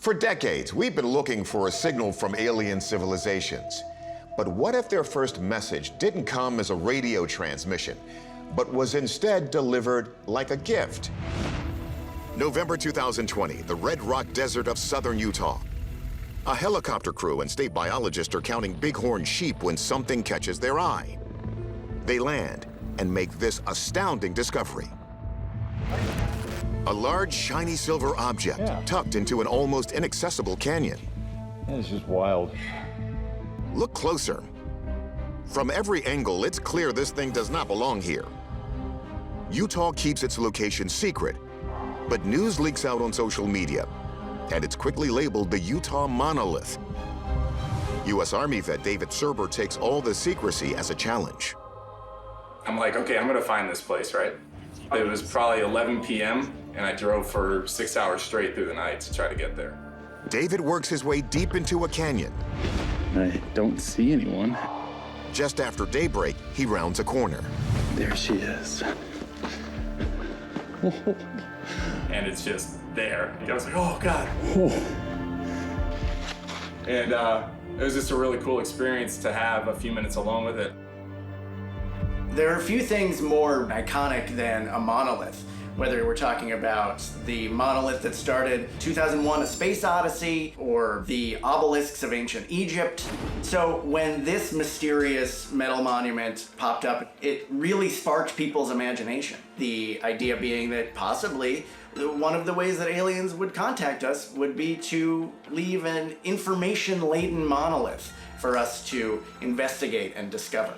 For decades, we've been looking for a signal from alien civilizations. But what if their first message didn't come as a radio transmission, but was instead delivered like a gift? November 2020, the Red Rock Desert of southern Utah. A helicopter crew and state biologists are counting bighorn sheep when something catches their eye. They land and make this astounding discovery. A large, shiny silver object tucked into an almost inaccessible canyon. It's just wild. Look closer. From every angle, it's clear this thing does not belong here. Utah keeps its location secret, but news leaks out on social media, and it's quickly labeled the Utah Monolith. U.S. Army vet David Serber takes all the secrecy as a challenge. I'm like, okay, I'm gonna find this place, right? It was probably 11 p.m., and I drove for 6 hours straight through the night to try to get there. David works his way deep into a canyon. I don't see anyone. Just after daybreak, he rounds a corner. There she is. And it's just there. I was like, oh, God. And it was just a really cool experience to have a few minutes alone with it. There are a few things more iconic than a monolith, whether we're talking about the monolith that started 2001: A Space Odyssey or the obelisks of ancient Egypt. So when this mysterious metal monument popped up, it really sparked people's imagination. The idea being that possibly one of the ways that aliens would contact us would be to leave an information-laden monolith for us to investigate and discover.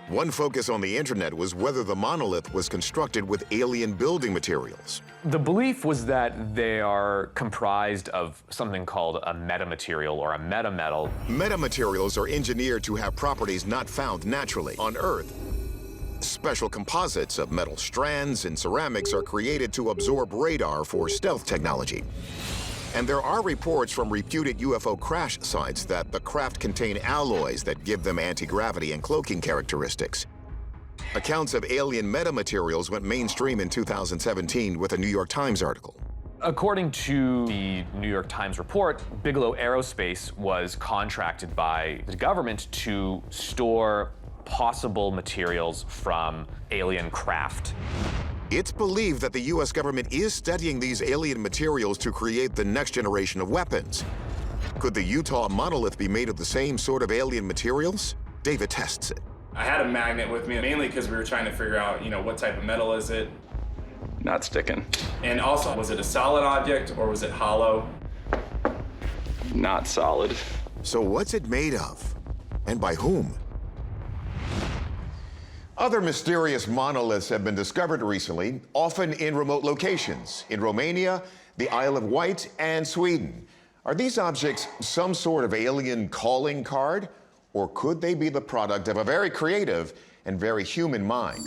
One focus on the internet was whether the monolith was constructed with alien building materials. The belief was that they are comprised of something called a metamaterial or a metametal. Metamaterials are engineered to have properties not found naturally on Earth. Special composites of metal strands and ceramics are created to absorb radar for stealth technology. And there are reports from reputed UFO crash sites that the craft contain alloys that give them anti-gravity and cloaking characteristics. Accounts of alien metamaterials went mainstream in 2017 with a New York Times article. According to the New York Times report, Bigelow Aerospace was contracted by the government to store possible materials from alien craft. It's believed that the U.S. government is studying these alien materials to create the next generation of weapons. Could the Utah monolith be made of the same sort of alien materials? David tests it. I had a magnet with me, mainly because we were trying to figure out, what type of metal is it? Not sticking. And also, was it a solid object or was it hollow? Not solid. So what's it made of? And by whom? Other mysterious monoliths have been discovered recently, often in remote locations, in Romania, the Isle of Wight, and Sweden. Are these objects some sort of alien calling card, or could they be the product of a very creative and very human mind?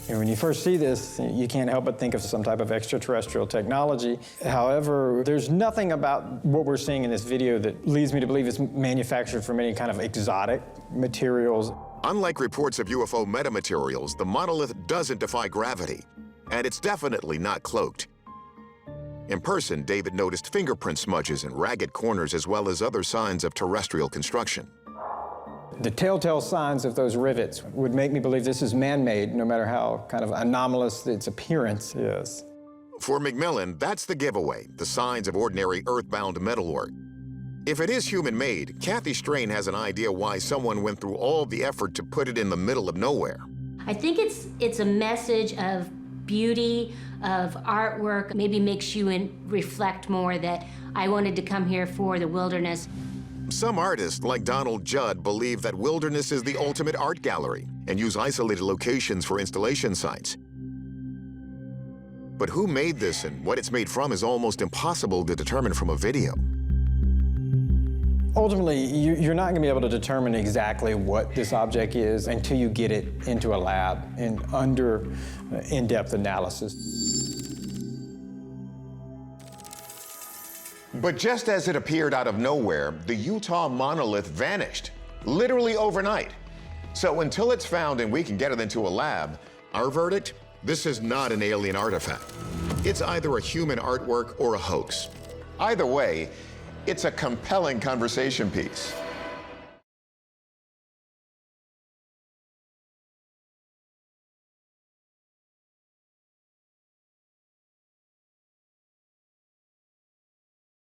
And when you first see this, you can't help but think of some type of extraterrestrial technology. However, there's nothing about what we're seeing in this video that leads me to believe it's manufactured from any kind of exotic materials. Unlike reports of UFO metamaterials, the monolith doesn't defy gravity, and it's definitely not cloaked. In person, David noticed fingerprint smudges and ragged corners as well as other signs of terrestrial construction. The telltale signs of those rivets would make me believe this is man-made, no matter how kind of anomalous its appearance is. For McMillan, that's the giveaway, the signs of ordinary earthbound metalwork. If it is human-made, Kathy Strain has an idea why someone went through all the effort to put it in the middle of nowhere. I think it's a message of beauty, of artwork, maybe makes you reflect more that I wanted to come here for the wilderness. Some artists, like Donald Judd, believe that wilderness is the ultimate art gallery and use isolated locations for installation sites. But who made this and what it's made from is almost impossible to determine from a video. Ultimately, you're not going to be able to determine exactly what this object is until you get it into a lab and under in-depth analysis. But just as it appeared out of nowhere, the Utah monolith vanished, literally overnight. So until it's found and we can get it into a lab, our verdict, this is not an alien artifact. It's either a human artwork or a hoax. Either way, it's a compelling conversation piece.